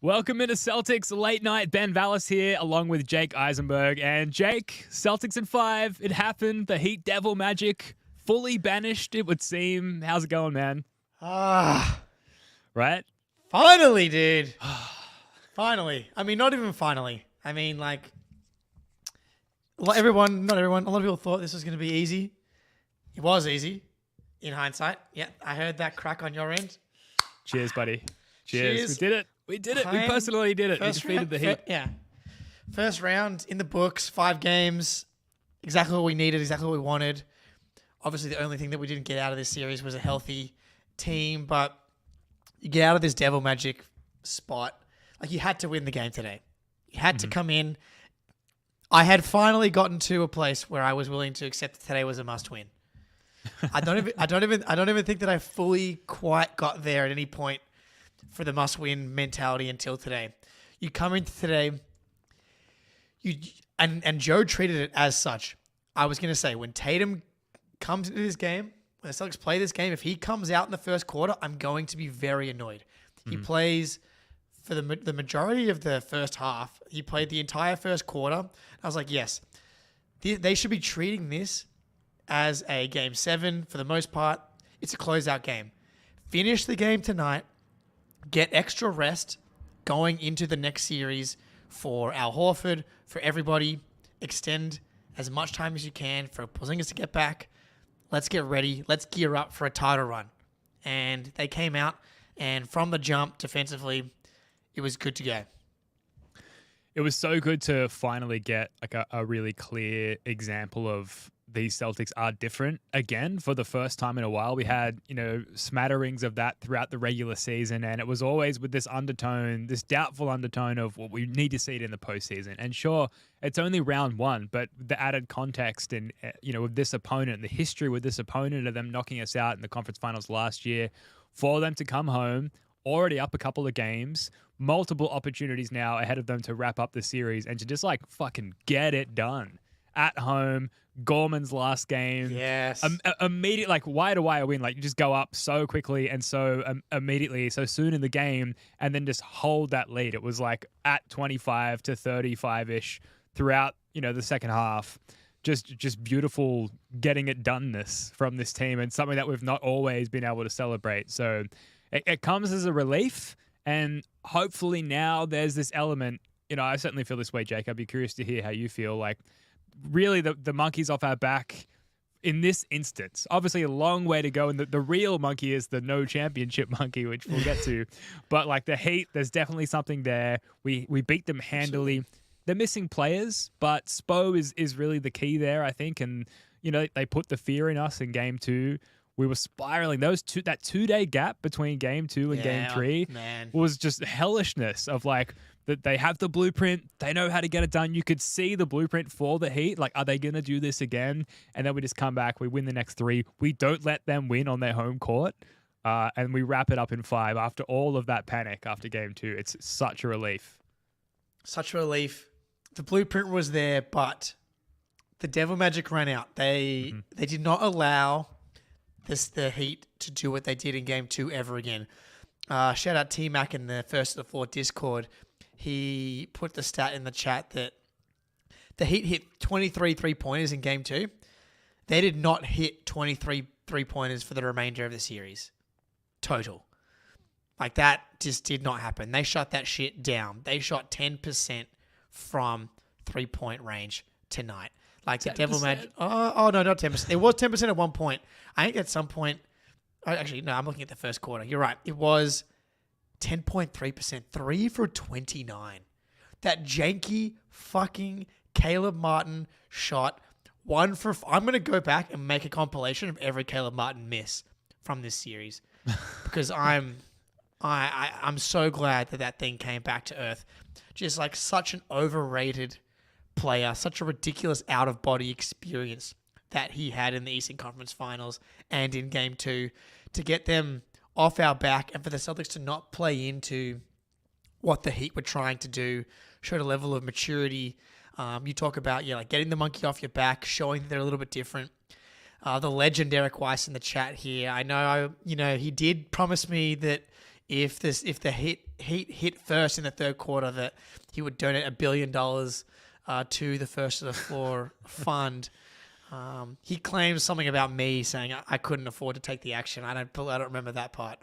Welcome into Celtics Late Night. Ben Vallis here, along with Jake Eisenberg. And Jake, Celtics in 5. It happened. The Heat Devil magic fully banished, it would seem. How's it going, man? Right? Finally, dude. Finally. I mean, not even finally. I mean, like, not everyone, a lot of people thought this was going to be easy. It was easy in hindsight. Yeah, I heard that crack on your end. Cheers, buddy. Cheers. We did it. We personally did it. We defeated the Heat. First round in the books, 5 games. Exactly what we needed, exactly what we wanted. Obviously, the only thing that we didn't get out of this series was a healthy team, but you get out of this devil magic spot. Like, you had to win the game today. You had to come in. I had finally gotten to a place where I was willing to accept that today was a must win. I don't even think that I fully quite got there at any point for the must-win mentality until today. You come into today, and Joe treated it as such. I was going to say, when Tatum comes into this game, when the Celtics play this game, if he comes out in the first quarter, I'm going to be very annoyed. He plays for the majority of the first half. He played the entire first quarter. I was like, yes, they should be treating this as a Game 7 for the most part. It's a closeout game. Finish the game tonight. Get extra rest going into the next series for Al Horford, for everybody. Extend as much time as you can for Porzingis to get back. Let's get ready. Let's gear up for a title run. And they came out, and from the jump, defensively, it was good to go. It was so good to finally get like a really clear example of these Celtics are different again for the first time in a while. We had, smatterings of that throughout the regular season, and it was always with this undertone, this doubtful undertone of what we need to see it in the postseason. And sure, it's only round 1, but the added context and, with this opponent, the history with this opponent of them knocking us out in the conference finals last year, for them to come home, already up a couple of games, multiple opportunities now ahead of them to wrap up the series and to just fucking get it done at home. Gorman's last game. Yes. Immediate, wire-to-wire win. You just go up so quickly and so immediately, so soon in the game, and then just hold that lead. It was at 25 to 35-ish throughout, the second half. Just beautiful getting it doneness from this team, and something that we've not always been able to celebrate. So it comes as a relief, and hopefully now there's this element. I certainly feel this way, Jake. I'd be curious to hear how you feel. Really, the monkey's off our back in this instance. Obviously, a long way to go, and the real monkey is the no championship monkey, which we'll get to. But the Heat, there's definitely something there. We beat them handily. They're missing players, but Spo is really the key there, I think. And they put the fear in us in Game 2. We were spiraling. That 2-day gap between Game 2 and Game 3 was just hellishness of that they have the blueprint. They know how to get it done. You could see the blueprint for the Heat. Are they going to do this again? And then we just come back. We win the next 3. We don't let them win on their home court. And we wrap it up in 5 after all of that panic after Game 2. It's such a relief. Such a relief. The blueprint was there, but the devil magic ran out. They did not allow the Heat to do what they did in Game 2 ever again. Shout out T-Mac in the First of the Four Discord. He put the stat in the chat that the Heat hit 23 3-pointers in Game 2. They did not hit 23 3-pointers for the remainder of the series. Total. That just did not happen. They shut that shit down. They shot 10% from 3-point range tonight. The devil magic. Oh, no, not 10%. It was 10% at one point. I think at some point. Actually, no, I'm looking at the first quarter. You're right. It was 10.3%. 3 for 29. That janky fucking Caleb Martin shot. I'm going to go back and make a compilation of every Caleb Martin miss from this series because I'm I'm so glad that thing came back to earth. Just like such an overrated player, such a ridiculous out-of-body experience that he had in the Eastern Conference Finals and in Game 2 to get them off our back and for the Celtics to not play into what the Heat were trying to do, showed a level of maturity. You talk about like getting the monkey off your back, showing that they're a little bit different. The legend Derrick White in the chat here. I know, he did promise me that if the Heat hit first in the third quarter, that he would donate $1 billion to the First of the Floor fund. He claims something about me saying I couldn't afford to take the action. I don't remember that part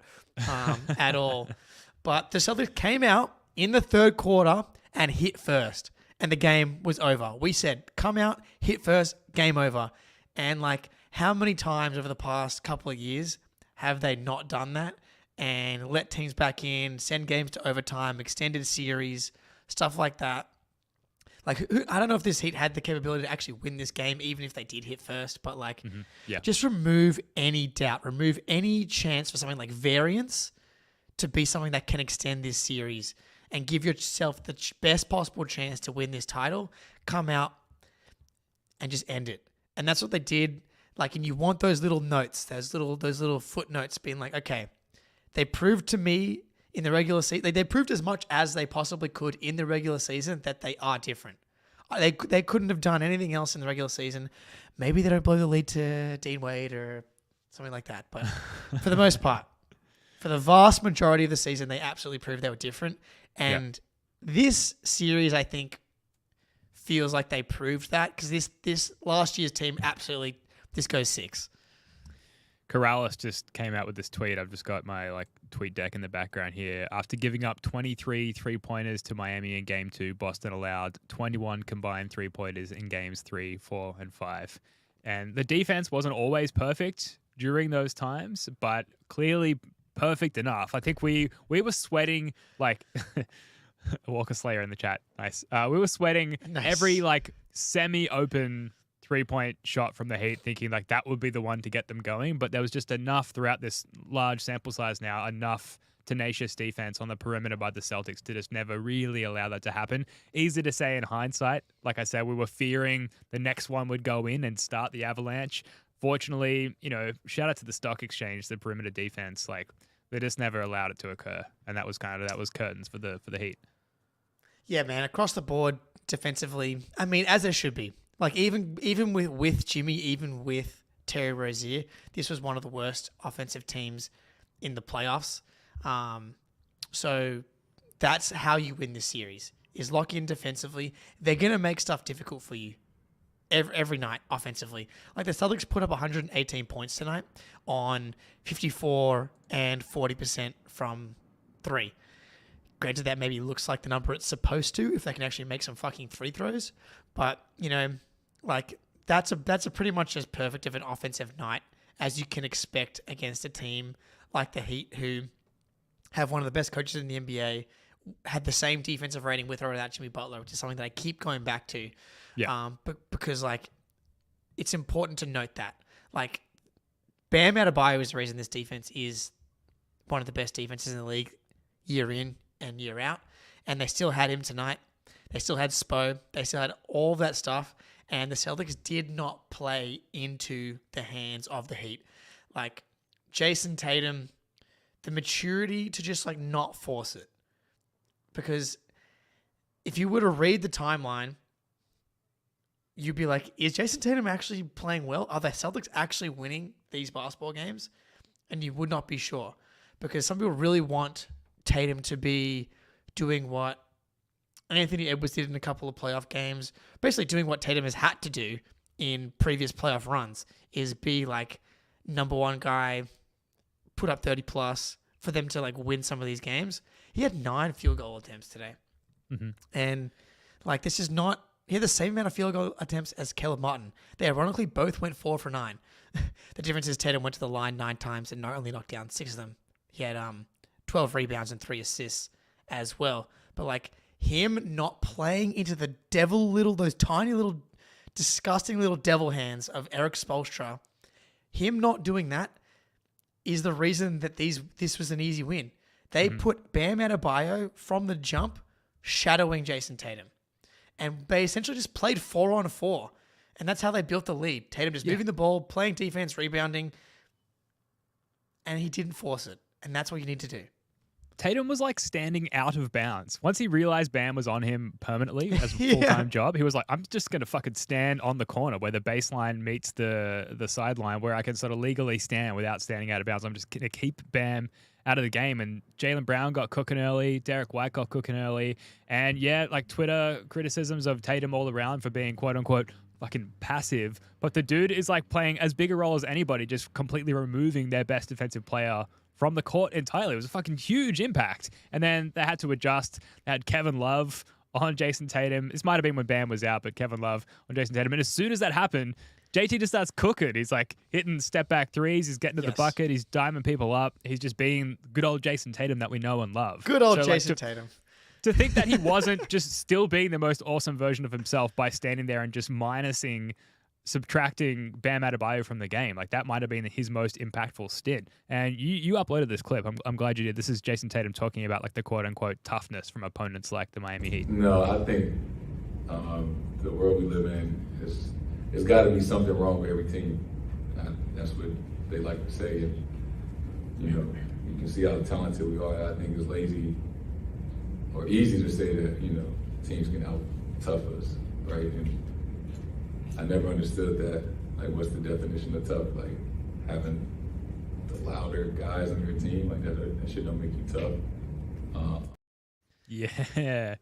at all. But the Celtics came out in the third quarter and hit first, and the game was over. We said, come out, hit first, game over. And like, how many times over the past couple of years have they not done that and let teams back in, send games to overtime, extended series, stuff like that? Like, I don't know if this Heat had the capability to actually win this game, even if they did hit first, but like, just remove any doubt, remove any chance for something like variance to be something that can extend this series and give yourself the best possible chance to win this title. Come out and just end it. And that's what they did. Like, and you want those little notes, those little footnotes being like, okay, they proved to me in the regular season, they proved as much as they possibly could in the regular season that they are different. They couldn't have done anything else in the regular season. Maybe they don't blow the lead to Dean Wade or something like that. But for the most part, for the vast majority of the season, they absolutely proved they were different. And this series, I think, feels like they proved that because this last year's team absolutely, this goes 6. Corrales just came out with this tweet. I've just got my tweet deck in the background here. After giving up 23 3-pointers to Miami in Game 2, Boston allowed 21 combined 3-pointers in Games 3, 4, and 5. And the defense wasn't always perfect during those times, but clearly perfect enough. I think we were sweating like Walker Slayer in the chat. Nice. We were sweating every semi-open 3-point shot from the Heat, thinking that would be the one to get them going. But there was just enough throughout this large sample size now, enough tenacious defense on the perimeter by the Celtics to just never really allow that to happen. Easy to say in hindsight. Like I said, we were fearing the next one would go in and start the avalanche. Fortunately, shout out to the stock exchange, the perimeter defense. They just never allowed it to occur, and that was curtains for the Heat. Yeah, man, across the board defensively. I mean, as there should be. Even with Jimmy, even with Terry Rozier, this was one of the worst offensive teams in the playoffs. So that's how you win this series, is lock in defensively. They're going to make stuff difficult for you every night offensively. The Celtics put up 118 points tonight on 54 and 40% from 3. Granted, that maybe looks like the number it's supposed to if they can actually make some fucking free throws. But, that's a pretty much as perfect of an offensive night as you can expect against a team like the Heat, who have one of the best coaches in the NBA, had the same defensive rating with or without Jimmy Butler, which is something that I keep going back to. Yeah. But because it's important to note that Bam Adebayo is the reason this defense is one of the best defenses in the league year in and year out, and they still had him tonight. They still had Spo. They still had all of that stuff, and the Celtics did not play into the hands of the Heat. Jason Tatum, the maturity to just not force it, because if you were to read the timeline, you'd be like, is Jason Tatum actually playing well? Are the Celtics actually winning these basketball games? And you would not be sure, because some people really want Tatum to be doing what Anthony Edwards did in a couple of playoff games, basically doing what Tatum has had to do in previous playoff runs, is be number one guy, put up 30 plus for them to win some of these games. He had 9 field goal attempts today. Mm-hmm. And this is not, he had the same amount of field goal attempts as Caleb Martin. They ironically both went 4 for 9. The difference is Tatum went to the line 9 times and not only knocked down 6 of them. He had 12 rebounds and 3 assists as well. But him not playing into the those tiny little, disgusting little devil hands of Eric Spoelstra, him not doing that is the reason that this was an easy win. They put Bam Adebayo from the jump, shadowing Jason Tatum. And they essentially just played 4-on-4. And that's how they built the lead. Tatum just moving the ball, playing defense, rebounding. And he didn't force it. And that's what you need to do. Tatum was like standing out of bounds. Once he realized Bam was on him permanently as a full-time job, he was like, I'm just going to fucking stand on the corner where the baseline meets the sideline where I can sort of legally stand without standing out of bounds. I'm just going to keep Bam out of the game. And Jaylen Brown got cooking early. Derrick White got cooking early. And yeah, like Twitter criticisms of Tatum all around for being quote unquote fucking passive. But the dude is like playing as big a role as anybody, just completely removing their best defensive player from the court entirely. It was a fucking huge impact. And then they had to adjust. They had Kevin Love on Jason Tatum. This might have been when Bam was out, but Kevin Love on Jason Tatum. And as soon as that happened, JT just starts cooking. He's like hitting step back threes. He's getting to the bucket. He's diming people up. He's just being good old Jason Tatum that we know and love. Good old Jason Tatum. To think that he wasn't just still being the most awesome version of himself by standing there and just subtracting Bam Adebayo from the game. Like that might have been his most impactful stint. And you uploaded this clip. I'm glad you did. This is Jason Tatum talking about like the quote unquote toughness from opponents like the Miami Heat. No, I think the world we live in it's got to be something wrong with every team. That's what they like to say. And, you know, you can see how talented we are. I think it's lazy or easy to say that, you know, teams can out-tough us, right? And I never understood that. Like, what's the definition of tough? Like, having the louder guys on your team, like that shit don't make you tough. Yeah,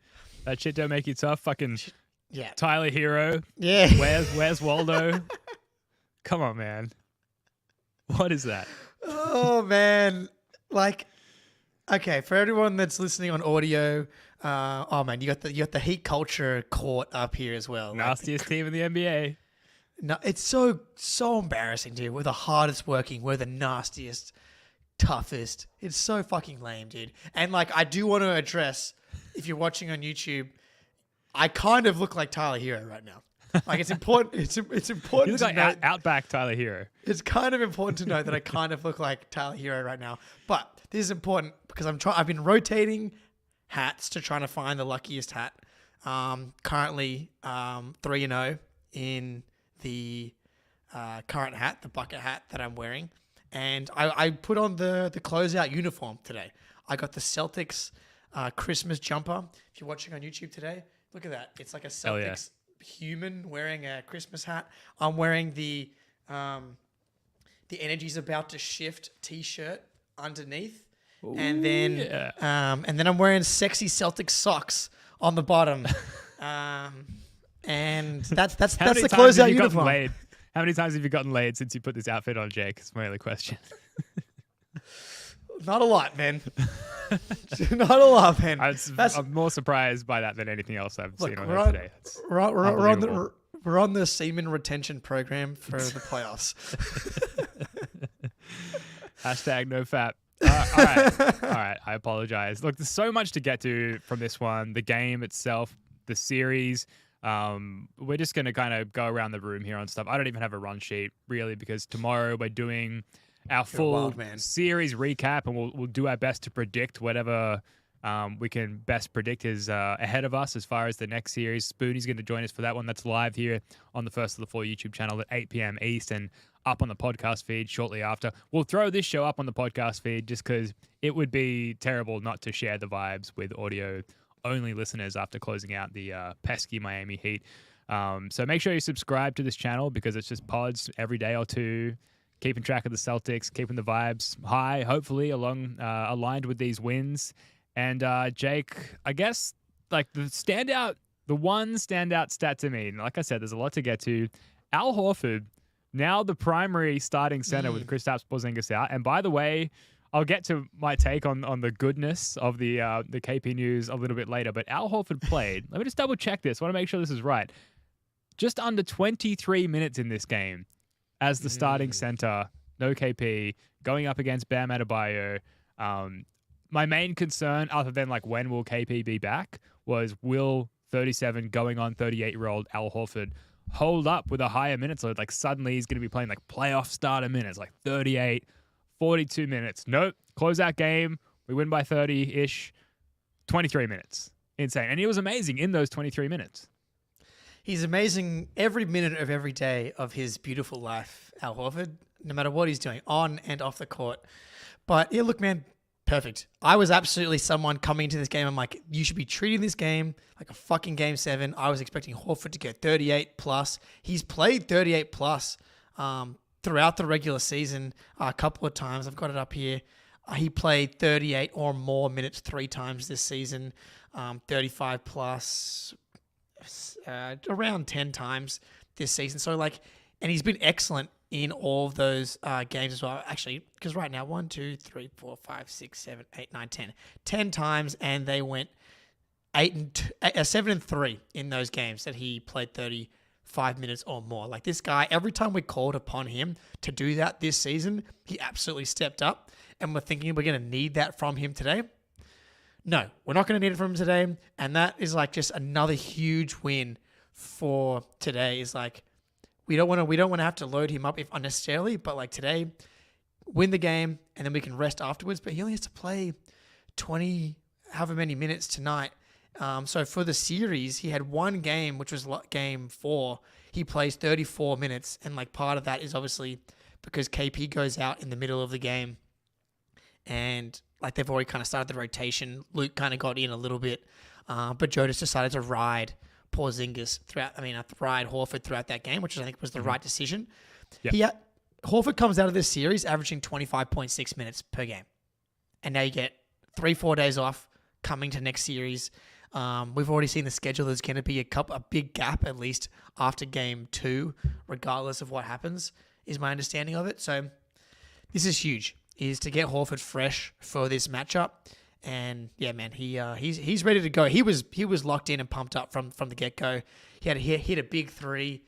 that shit don't make you tough. Fucking Tyler Herro. Yeah. Where's Waldo? Come on, man. What is that? Oh man, like, okay, for everyone that's listening on audio, oh man, you got the Heat culture court up here as well. Nastiest team in the NBA. No, it's so embarrassing, dude. We're the hardest working. We're the nastiest, toughest. It's so fucking lame, dude. And like, I do want to address, if you're watching on YouTube, I kind of look like Tyler Herro right now. Like, it's important. It's important. You look like note, Outback Tyler Herro. It's kind of important to know that I kind of look like Tyler Herro right now. But this is important because I've been rotating hats to try to find the luckiest hat. Currently 3-0 in the current hat, the bucket hat that I'm wearing. And I put on the closeout uniform today. I got the Celtics Christmas jumper. If you're watching on YouTube today, look at that. It's like a Celtics human wearing a Christmas hat. I'm wearing the Energy's About to Shift t-shirt underneath. Ooh, and then I'm wearing sexy Celtics socks on the bottom. And that's the closeout uniform. How many times have you gotten laid since you put this outfit on, Jake? It's my only question. Not a lot, man. Not a lot, man. I'm more surprised by that than anything else I've seen on her today. We're on the semen retention program for the playoffs. Hashtag no fap. All right. I apologize. Look, there's so much to get to from this one. The game itself, the series. We're just going to kind of go around the room here on stuff. I don't even have a run sheet, really, because tomorrow we're doing our full series recap, and we'll do our best to predict whatever we can best predict is ahead of us as far as the next series. Spoonie's going to join us for that one. That's live here on the First of the Four YouTube channel at 8 p.m. East and up on the podcast feed shortly after. We'll throw this show up on the podcast feed just because it would be terrible not to share the vibes with audio-only listeners after closing out the pesky Miami Heat. So make sure you subscribe to this channel because it's just pods every day or two, keeping track of the Celtics, keeping the vibes high, hopefully aligned with these wins. And Jake, I guess like the one standout stat to me, and like I said, there's a lot to get to. Al Horford, now the primary starting center with Kristaps Porzingis out. And by the way, I'll get to my take on the goodness of the KP news a little bit later. But Al Horford played. Let me just double check this. I want to make sure this is right. Just under 23 minutes in this game as the starting center, no KP, going up against Bam Adebayo. My main concern, other than like when will KP be back, was will 37 going on 38-year-old Al Horford hold up with a higher minutes load? Like suddenly he's going to be playing like playoff starter minutes, like 38, 42 minutes. Nope. Close out game, We win by 30-ish. 23 minutes. Insane. And he was amazing in those 23 minutes. He's amazing every minute of every day of his beautiful life, Al Horford, no matter what he's doing on and off the court. But yeah, look, man, perfect. I was absolutely someone coming into this game. I'm like, you should be treating this game like a fucking game 7. I was expecting Horford to get 38 plus. He's played 38 plus throughout the regular season a couple of times. I've got it up here. He played 38 or more minutes 3 times this season, 35 plus around 10 times this season. So and he's been excellent in all of those games as well. Actually, because right now, 1, 2, 3, 4, 5, 6, 7, 8, 9, 10. 10 times, and they went 7 and 3 in those games that he played 35 minutes or more. Like this guy, every time we called upon him to do that this season, he absolutely stepped up. And we're thinking we're going to need that from him today. No, we're not going to need it from him today. And that is just another huge win for today. Is we don't want to have to load him up if unnecessarily, but today, win the game and then we can rest afterwards. But he only has to play 20, however many minutes tonight. So for the series, he had one game, which was game 4. He plays 34 minutes, and part of that is obviously because KP goes out in the middle of the game, and they've already kind of started the rotation. Luke kind of got in a little bit, but Joe just decided to ride Porzingis ride Horford throughout that game, which I think was the right decision. Yep. Horford comes out of this series averaging 25.6 minutes per game. And now you get 3-4 days off coming to next series. We've already seen the schedule. There's going to be a big gap, at least after game 2, regardless of what happens, is my understanding of it. So this is huge, is to get Horford fresh for this matchup. And yeah, man, he's ready to go. He was locked in and pumped up from the get-go. He had hit a big 3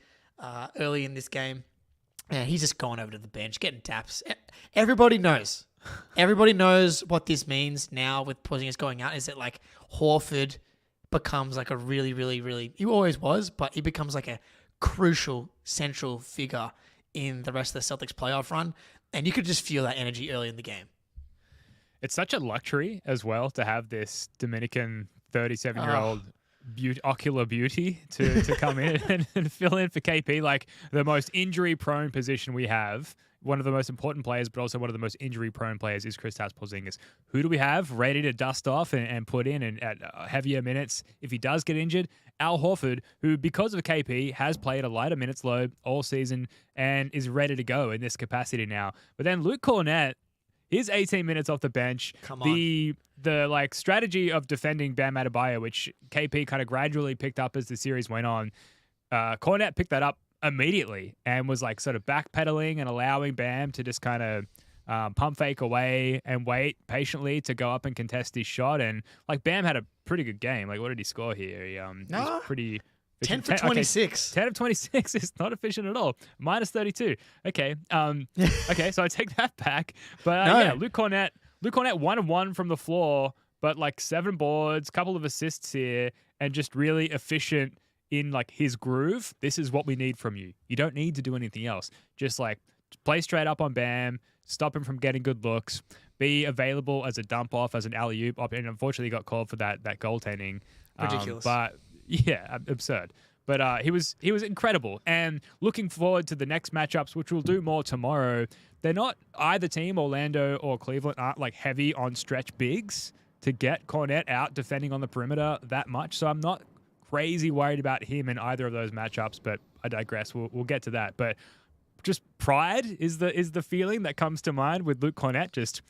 early in this game. And he's just gone over to the bench, getting taps. Everybody knows. Everybody knows what this means now with Porzingis going out. Is that Horford becomes a really, really, really... He always was, but he becomes a crucial central figure in the rest of the Celtics playoff run. And you could just feel that energy early in the game. It's such a luxury as well to have this Dominican 37-year-old ocular beauty to come in and fill in for KP, the most injury-prone position we have. One of the most important players, but also one of the most injury-prone players is Kristaps Porzingis. Who do we have ready to dust off and put in and at heavier minutes if he does get injured? Al Horford, who, because of KP, has played a lighter minutes load all season and is ready to go in this capacity now. But then Luke Cornett, his 18 minutes off the bench. Come on. The strategy of defending Bam Adebayo, which KP kind of gradually picked up as the series went on, Cornett picked that up immediately and was sort of backpedaling and allowing Bam to just kind of pump fake away and wait patiently to go up and contest his shot. And Bam had a pretty good game. What did he score here? He was pretty... 10 for 26. 10 of 26 is not efficient at all. Minus 32. Okay. Okay, so I take that back. But yeah, Luke Cornett 1 of 1 from the floor, but 7 boards, couple of assists here, and just really efficient in his groove. This is what we need from you. You don't need to do anything else. Just play straight up on Bam, stop him from getting good looks, be available as a dump off, as an alley-oop, and unfortunately got called for that goaltending. Ridiculous. But yeah, absurd. But he was incredible. And looking forward to the next matchups, which we'll do more tomorrow. They're not either team, Orlando or Cleveland, aren't heavy on stretch bigs to get Cornett out defending on the perimeter that much. So I'm not crazy worried about him in either of those matchups, but I digress. We'll get to that. But just pride is the feeling that comes to mind with Luke Cornett. Just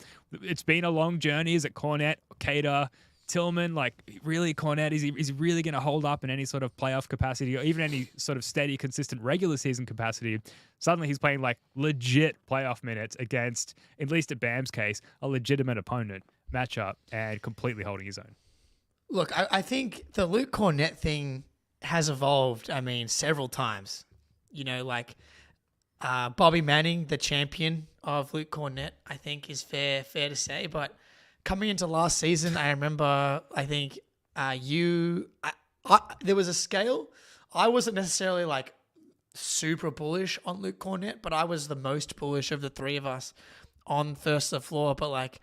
it's been a long journey. Is it Cornett, Cater, Tillman, really Cornett, is he really going to hold up in any sort of playoff capacity or even any sort of steady, consistent regular season capacity? Suddenly he's playing legit playoff minutes against, at least at Bam's case, a legitimate opponent matchup and completely holding his own. Look, I think the Luke Cornett thing has evolved, several times. Bobby Manning, the champion of Luke Cornett, I think is fair to say, but coming into last season, I remember, I think there was a scale. I wasn't necessarily super bullish on Luke Cornett, but I was the most bullish of the three of us on first the floor. But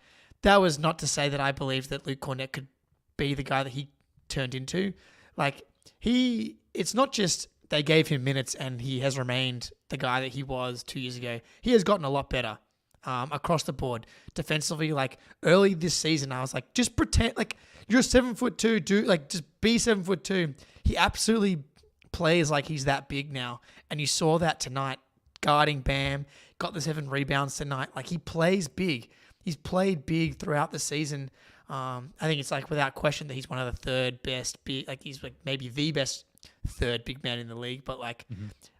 that was not to say that I believed that Luke Cornett could be the guy that he turned into. Like, it's not just they gave him minutes and he has remained the guy that he was 2 years ago. He has gotten a lot better across the board. Defensively, like, early this season, I was like, just pretend, like, you're 7'2", dude. Like, just be 7'2". He absolutely plays like he's that big now. And you saw that tonight, guarding Bam, got the 7 rebounds tonight. Like, he plays big. He's played big throughout the season. I think it's like without question that he's one of the third best big, like he's like maybe the best third big man in the league. But like,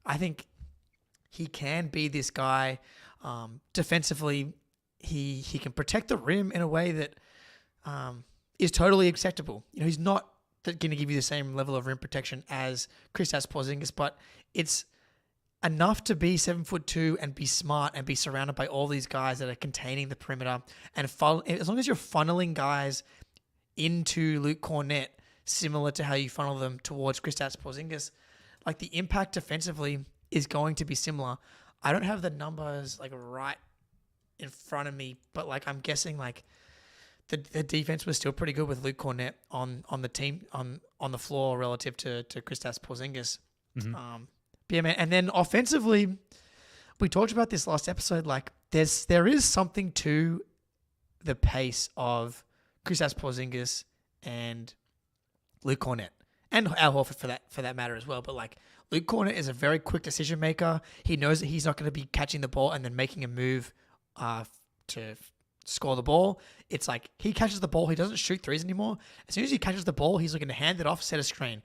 I think he can be this guy. Defensively, he can protect the rim in a way that is totally acceptable. You know, he's not going to give you the same level of rim protection as Kristaps Porzingis, but it's enough to be 7'2" and be smart and be surrounded by all these guys that are containing the perimeter. And as long as you're funneling guys into Luke Cornett, similar to how you funnel them towards Kristaps Porzingis, like the impact defensively is going to be similar. I don't have the numbers like right in front of me, but like I'm guessing like the defense was still pretty good with Luke Cornett on the team on the floor relative to Kristaps Porzingis. Yeah, man. And then offensively, we talked about this last episode. Like, there is something to the pace of Kristaps Porzingis and Luke Cornett, and Al Horford for that matter as well. But like, Luke Cornett is a very quick decision maker. He knows that he's not going to be catching the ball and then making a move to score the ball. It's like he catches the ball, he doesn't shoot threes anymore. As soon as he catches the ball, he's looking to hand it off, set a screen.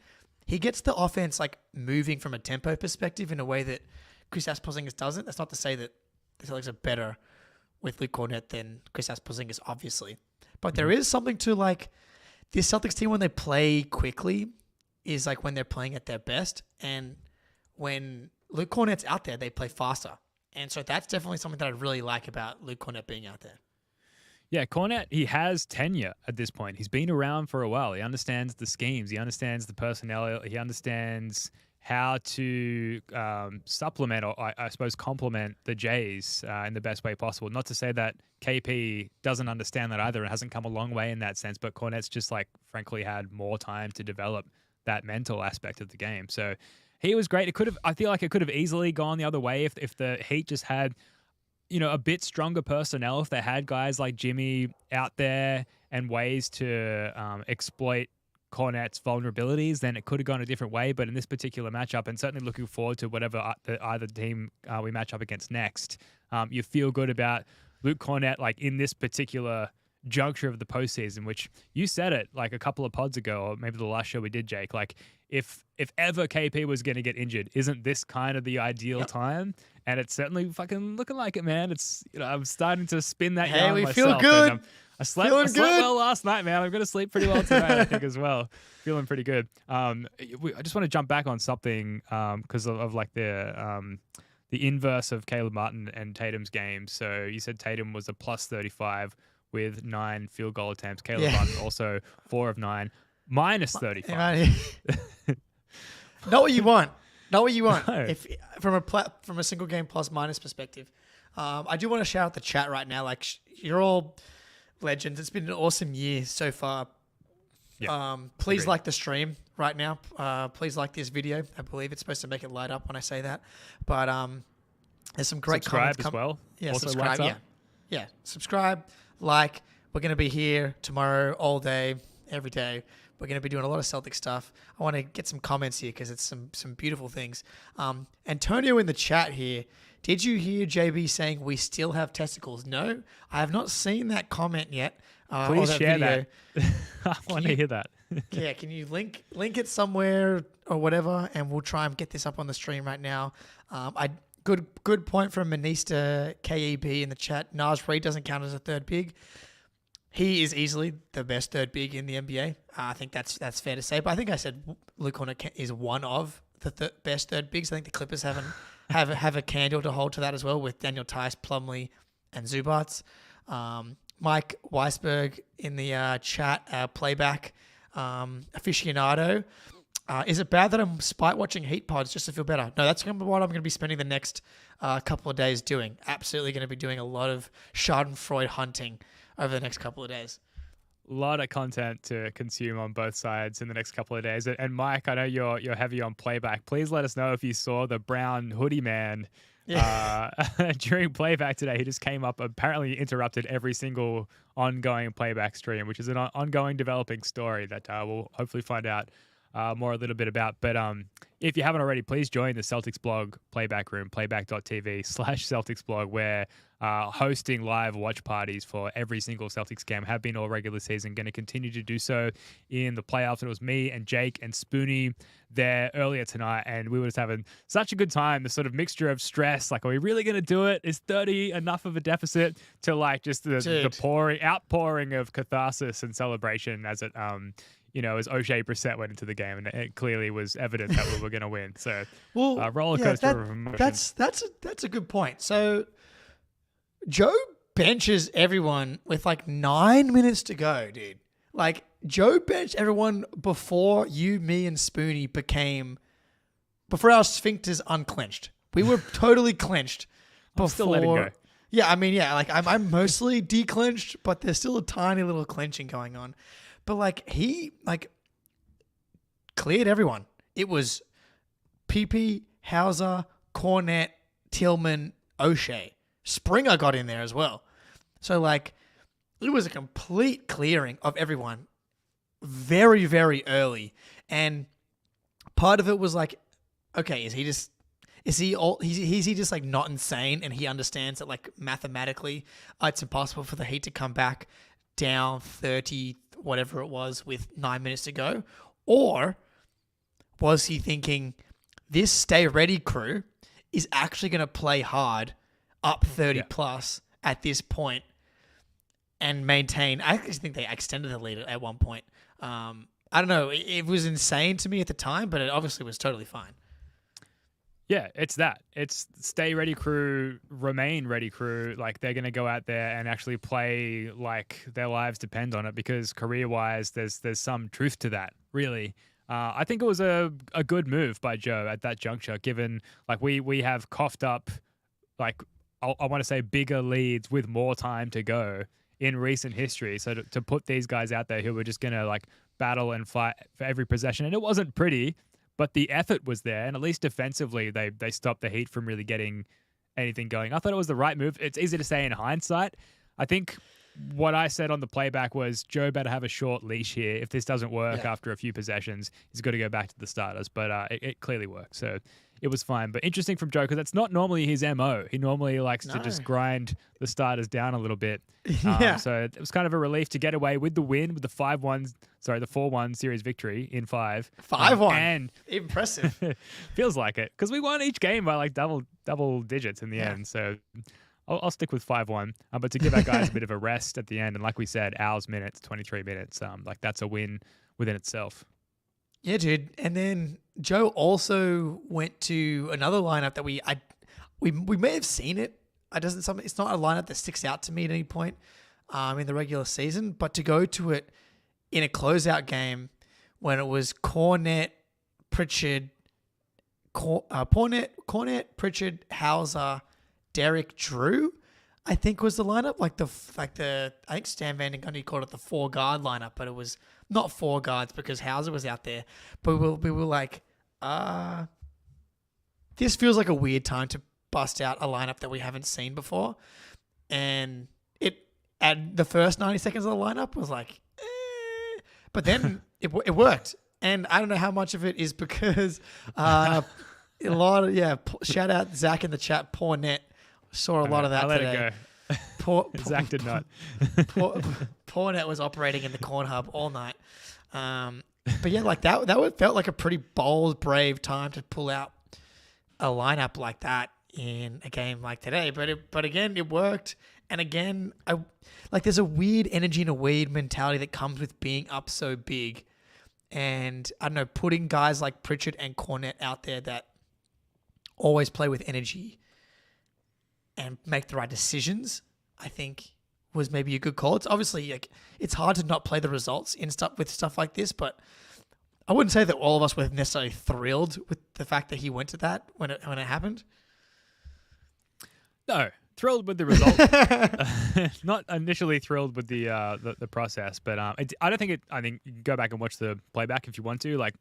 He gets the offense like moving from a tempo perspective in a way that Kristaps Porzingis doesn't. That's not to say that the Celtics are better with Luke Cornett than Kristaps Porzingis, obviously. But there is something to like this Celtics team when they play quickly is like when they're playing at their best. And when Luke Cornett's out there, they play faster. And so that's definitely something that I really like about Luke Cornett being out there. Yeah, Cornett, he has tenure at this point. He's been around for a while. He understands the schemes. He understands the personnel. He understands how to supplement or, I suppose, complement the Jays in the best way possible. Not to say that KP doesn't understand that either and hasn't come a long way in that sense, but Cornett's just, like, frankly had more time to develop that mental aspect of the game. So he was great. I feel like it could have easily gone the other way if the Heat just had, you know, a bit stronger personnel, if they had guys like Jimmy out there and ways to exploit Cornett's vulnerabilities, then it could have gone a different way. But in this particular matchup, and certainly looking forward to whatever either team we match up against next, you feel good about Luke Cornett, like in this particular juncture of the postseason, which you said it like a couple of pods ago, or maybe the last show we did, Jake, like if ever KP was going to get injured, isn't this kind of the ideal time? And it's certainly fucking looking like it, man. It's, you know, I'm starting to spin that yarn we myself. feel good. I slept well last night, man. I'm going to sleep pretty well tonight, I think, as well. Feeling pretty good. I just want to jump back on something because of like the inverse of Caleb Martin and Tatum's game. So you said Tatum was a plus 35 with 9 field goal attempts. Caleb Martin also 4 of 9, minus 35. Not what you want. Not what you want. No. If from a single game plus minus perspective, I do want to shout out the chat right now. Like, you're all legends. It's been an awesome year so far. Yeah, please like the stream right now. Please like this video. I believe it's supposed to make it light up when I say that. But there's some great subscribe comments as well. Yeah, also subscribe. Yeah, subscribe. Like, we're going to be here tomorrow all day, every day. We're going to be doing a lot of Celtic stuff. I want to get some comments here because it's some beautiful things. Antonio in the chat here, did you hear JB saying we still have testicles? No, I have not seen that comment yet. Please share video. that. I want to hear that. Yeah, can you link it somewhere or whatever, and we'll try and get this up on the stream right now. Good point from Manista KEB in the chat. Naj Reid doesn't count as a third big. He is easily the best third big in the NBA. I think that's fair to say. But I think I said Luke Cornett is one of the best third bigs. I think the Clippers have a candle to hold to that as well with Daniel Tice, Plumlee, and Zubats. Mike Weisberg in the chat, playback aficionado. Is it bad that I'm spite watching Heat pods just to feel better? No, that's what I'm going to be spending the next couple of days doing. Absolutely going to be doing a lot of Schadenfreude hunting over the next couple of days. A lot of content to consume on both sides in the next couple of days. And Mike, I know you're heavy on playback. Please let us know if you saw the brown hoodie man during playback today. He just came up, apparently interrupted every single ongoing playback stream, which is an ongoing developing story that we'll hopefully find out more a little bit about. But if you haven't already, please join the Celtics blog playback room, playback.tv/Celtics blog, where hosting live watch parties for every single Celtics game, have been all regular season, going to continue to do so in the playoffs. And it was me and Jake and Spoonie there earlier tonight, and we were just having such a good time. The sort of mixture of stress, like, are we really going to do it? Is 30 enough of a deficit? To like just the outpouring of catharsis and celebration as it as O'Shea Brissett went into the game, and it clearly was evident that we were going to win. So, roller coaster of emotions. That's a good point. So, Joe benches everyone with like 9 minutes to go, dude. Like, Joe benched everyone before you, me, and Spoonie before our sphincters unclenched. We were totally clenched before. I'm still letting go. Yeah, I mean, yeah, like I'm mostly declenched, but there's still a tiny little clenching going on. But like he cleared everyone. It was PP, Hauser, Cornette, Tillman, O'Shea. Springer got in there as well. So like it was a complete clearing of everyone very, very early. And part of it was like, okay, is he just like not insane, and he understands that like mathematically it's impossible for the Heat to come back down 30 whatever it was with 9 minutes to go? Or was he thinking this stay ready crew is actually going to play hard up 30 plus at this point and maintain? I actually think they extended the lead at one point. I don't know. It was insane to me at the time, but it obviously was totally fine. Yeah, it's that. It's stay ready crew, remain ready crew. Like, they're going to go out there and actually play like their lives depend on it, because career-wise, there's some truth to that, really. I think it was a good move by Joe at that juncture, given like we have coughed up, like, I want to say bigger leads with more time to go in recent history. So to put these guys out there who were just going to like battle and fight for every possession, and it wasn't pretty, but the effort was there, and at least defensively, they stopped the Heat from really getting anything going. I thought it was the right move. It's easy to say in hindsight. I think what I said on the playback was Joe better have a short leash here. If this doesn't work after a few possessions, he's got to go back to the starters. But it clearly worked, so it was fine. But interesting from Joe, because that's not normally his MO. He normally likes to just grind the starters down a little bit. So it was kind of a relief to get away with the win, with the 4-1 series victory in 5. 5-1. And impressive. Feels like it, because we won each game by like double digits in the end. So I'll stick with 5-1. But to give our guys a bit of a rest at the end, and like we said, hours minutes, 23 minutes, like that's a win within itself. Yeah, dude. And then Joe also went to another lineup that we may have seen it. It's not a lineup that sticks out to me at any point in the regular season, but to go to it in a closeout game when it was Cornette, Pritchard, Hauser, Derrick, Jrue, I think was the lineup. I think Stan Van Gundy called it the 4-guard lineup, but it was not 4 guards because Hauser was out there. But we were like, this feels like a weird time to bust out a lineup that we haven't seen before. And at the first 90 seconds of the lineup was like, but then it worked. And I don't know how much of it is because a lot of, shout out Zach in the chat, poor net. Saw a lot of that today. It go. Zach did not. Poor net was operating in the corn hub all night. But yeah, like that felt like a pretty bold, brave time to pull out a lineup like that in a game like today. But again, it worked. And again, there's a weird energy and a weird mentality that comes with being up so big. And I don't know, putting guys like Pritchard and Cornette out there that always play with energy and make the right decisions, I think was maybe a good call. It's obviously like it's hard to not play the results with stuff like this, but I wouldn't say that all of us were necessarily thrilled with the fact that he went to that when it happened. No, thrilled with the result. Not initially thrilled with the process, but I think you can go back and watch the playback if you want to. Like,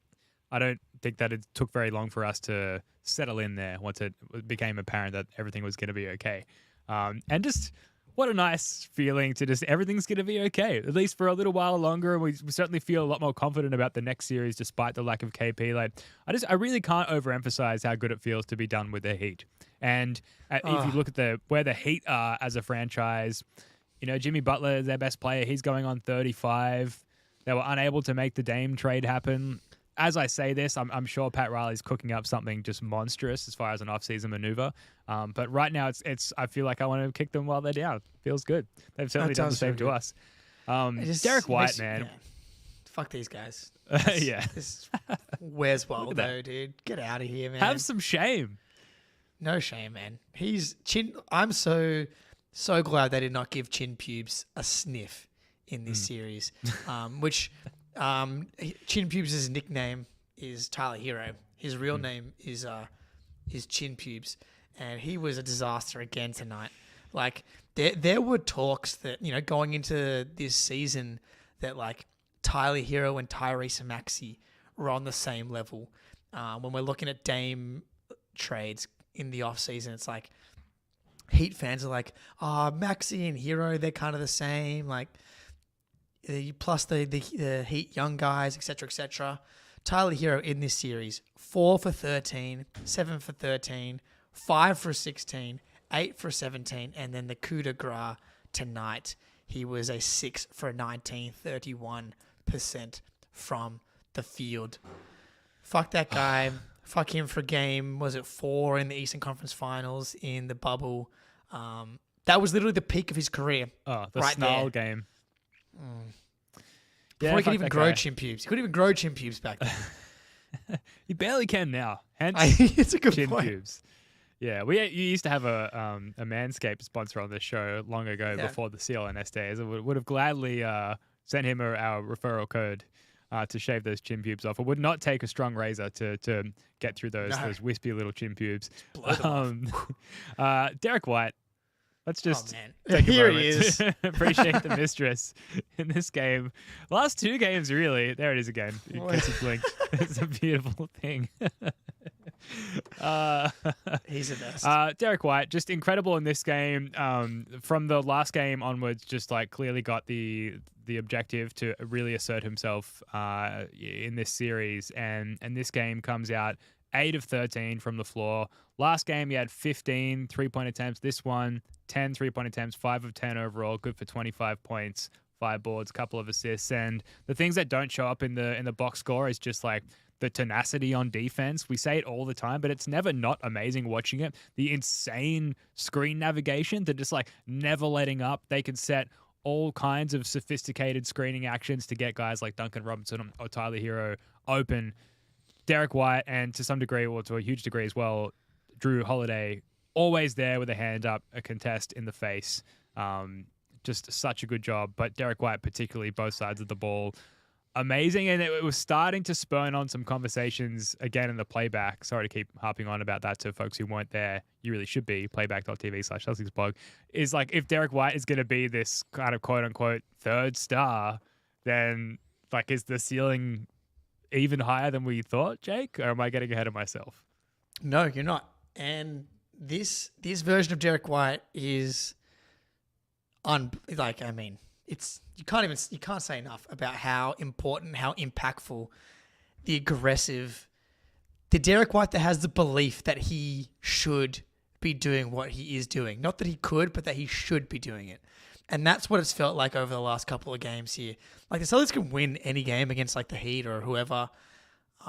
I don't think that it took very long for us to settle in there once it became apparent that everything was going to be okay. And just what a nice feeling to just everything's going to be okay, at least for a little while longer. And we certainly feel a lot more confident about the next series despite the lack of KP. Like, I really can't overemphasize how good it feels to be done with the Heat. And if you look at where the Heat are as a franchise, Jimmy Butler is their best player. He's going on 35. They were unable to make the Dame trade happen. As I say this, I'm sure Pat Riley's cooking up something just monstrous as far as an off-season maneuver. But right now, it's. I feel like I want to kick them while they're down. Feels good. They've certainly done the same to us. Derrick White, man. Yeah. Fuck these guys. Yeah. Where's Waldo, dude? Get out of here, man. Have some shame. No shame, man. I'm so glad they did not give Chin Pubes a sniff in this series, which Chin Pubes' nickname is Tyler Herro. His real name is Chin Pubes, and he was a disaster again tonight. Like there were talks that going into this season that like Tyler Herro and Tyrese Maxey were on the same level. When we're looking at Dame trades in the off season, it's like Heat fans are like, Maxey and Herro, they're kind of the same. Like. Plus the Heat young guys, etc., etc. Tyler Herro in this series, 4 for 13, 7 for 13, 5 for 16, 8 for 17, and then the coup de grace tonight, he was a 6 for 19, 31% from the field. Fuck that guy. Fuck him for game, was it 4 in the Eastern Conference Finals in the bubble? That was literally the peak of his career. Oh, the right snarl there. Game. Before he could even grow chin pubes. He couldn't even grow chin pubes back then. He barely can now. Hence, it's a good chin point. Pubes. Yeah, you used to have a Manscaped sponsor on the show long ago before the CLNS days. I would have gladly sent him our referral code to shave those chin pubes off. It would not take a strong razor to get through those wispy little chin pubes. Derrick White. Let's just take a moment. He is. To appreciate the mistress in this game. Last 2 games, really. There it is again. In case you blinked. It's a beautiful thing. He's the best. Derrick White, just incredible in this game. From the last game onwards, just like clearly got the objective to really assert himself in this series. And this game comes out 8 of 13 from the floor. Last game, he had 15 3-point attempts. This one, 10 3-point attempts, 5 of 10 overall. Good for 25 points, 5 boards, couple of assists. And the things that don't show up in the box score is just like the tenacity on defense. We say it all the time, but it's never not amazing watching it. The insane screen navigation, they're just like never letting up. They can set all kinds of sophisticated screening actions to get guys like Duncan Robinson or Tyler Herro open. Derrick White, and to some degree, or to a huge degree as well, Jrue Holiday, always there with a hand up, a contest in the face. Just such a good job. But Derrick White, particularly, both sides of the ball, amazing. And it was starting to spurn on some conversations again in the playback. Sorry to keep harping on about that to folks who weren't there. You really should be. Playback.tv/Celtics blog. Is like, if Derrick White is going to be this kind of quote unquote third star, then like, is the ceiling even higher than we thought, Jake? Or am I getting ahead of myself? No, you're not. And this version of Derrick White is it's you can't say enough about how important, how impactful the Derrick White that has the belief that he should be doing what he is doing. Not that he could, but that he should be doing it. And that's what it's felt like over the last couple of games here. Like, the Celtics can win any game against like the Heat or whoever.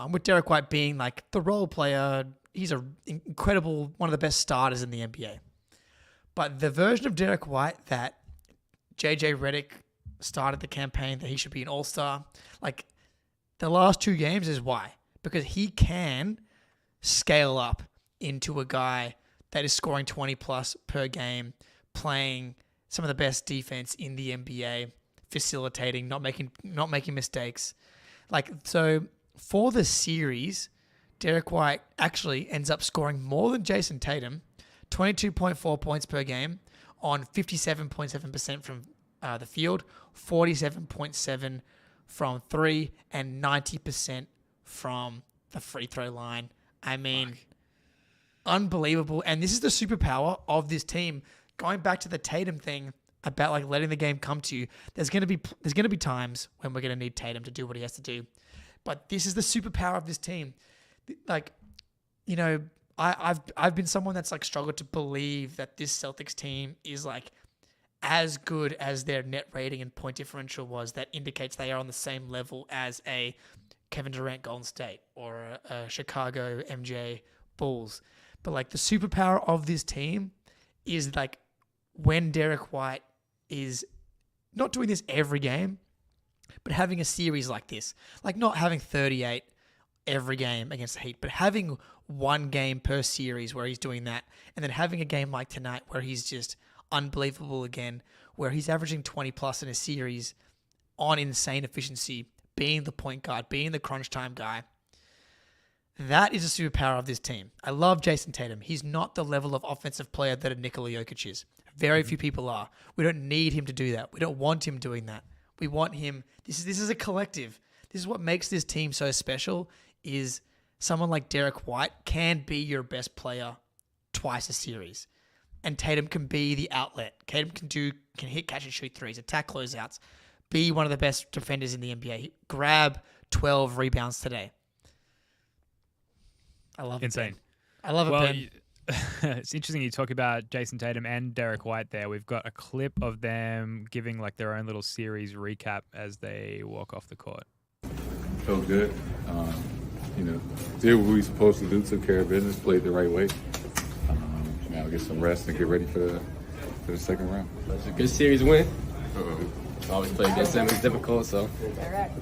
With Derrick White being like the role player, he's an incredible, one of the best starters in the NBA. But the version of Derrick White that JJ Redick started the campaign that he should be an all-star, like the last 2 games is why. Because he can scale up into a guy that is scoring 20 plus per game, playing some of the best defense in the NBA, facilitating, not making mistakes. Like, so for the series, Derrick White actually ends up scoring more than Jason Tatum, 22.4 points per game on 57.7% from the field, 47.7 from 3, and 90% from the free throw line. I mean, unbelievable. And this is the superpower of this team. Going back to the Tatum thing about like letting the game come to you, there's gonna be times when we're gonna need Tatum to do what he has to do. But this is the superpower of this team. Like, you know, I've been someone that's like struggled to believe that this Celtics team is like as good as their net rating and point differential was. That indicates they are on the same level as a Kevin Durant Golden State or a Chicago MJ Bulls. But like the superpower of this team is like when Derrick White is not doing this every game, but having a series like this, like not having 38 every game against the Heat, but having one game per series where he's doing that, and then having a game like tonight where he's just unbelievable again, where he's averaging 20 plus in a series on insane efficiency, being the point guard, being the crunch time guy. That is a superpower of this team. I love Jason Tatum. He's not the level of offensive player that a Nikola Jokic is. Very few people are. We don't need him to do that. We don't want him doing that. We want him. This is a collective. This is what makes this team so special, is someone like Derrick White can be your best player twice a series. And Tatum can be the outlet. Tatum can hit, catch, and shoot threes, attack closeouts, be one of the best defenders in the NBA. Grab 12 rebounds today. I love Insane. it. I love it, Ben. It's interesting you talk about Jason Tatum and Derrick White there. We've got a clip of them giving like their own little series recap as they walk off the court. Felt good. You know, did what we were supposed to do, took care of business, played the right way. Now get some rest and get ready for the second round. It's a good series win. Always play against them. It's difficult, so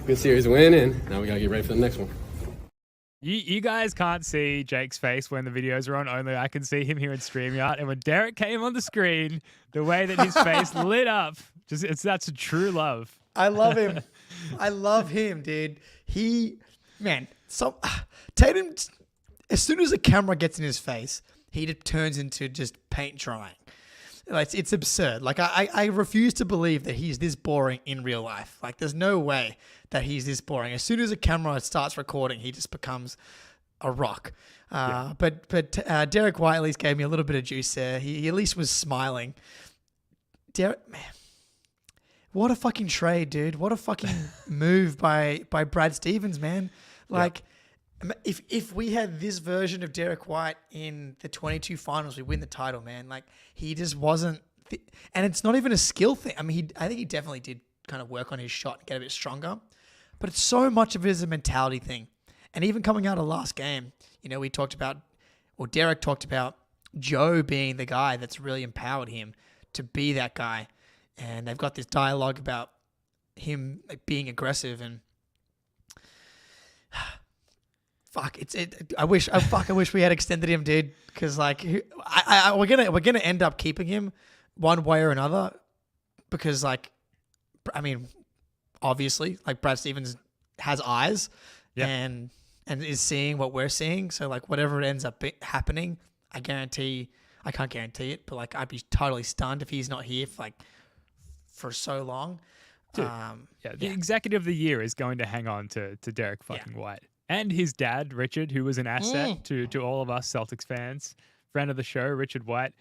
good series win, and now we got to get ready for the next one. You guys can't see Jake's face when the videos are on, only I can see him here in StreamYard. And when Derek came on the screen, the way that his face lit up, that's a true love. I love him. I love him, dude. Tatum, as soon as the camera gets in his face, he just turns into just paint drying. Like, it's absurd. Like, I refuse to believe that he's this boring in real life. Like, there's no way that he's this boring. As soon as a camera starts recording, he just becomes a rock. But Derrick White at least gave me a little bit of juice there. He at least was smiling. Derrick, man, what a fucking trade, dude. What a fucking move by Brad Stevens, man. Like, if we had this version of Derrick White in the 22 finals, we win the title, man. Like, he just wasn't, and it's not even a skill thing. I mean, I think he definitely did kind of work on his shot and get a bit stronger, but it's so much of it is a mentality thing. And even coming out of last game, you know, Derek talked about Joe being the guy that's really empowered him to be that guy. And they've got this dialogue about him like being aggressive and I wish we had extended him, dude. Because like, we're gonna end up keeping him one way or another. Because like, I mean, obviously, like Brad Stevens has eyes, and is seeing what we're seeing. So like, whatever ends up happening, I can't guarantee it, but like, I'd be totally stunned if he's not here for so long. Dude, the executive of the year is going to hang on to Derrick fucking White. And his dad, Richard, who was an asset to all of us Celtics fans, friend of the show, Richard White.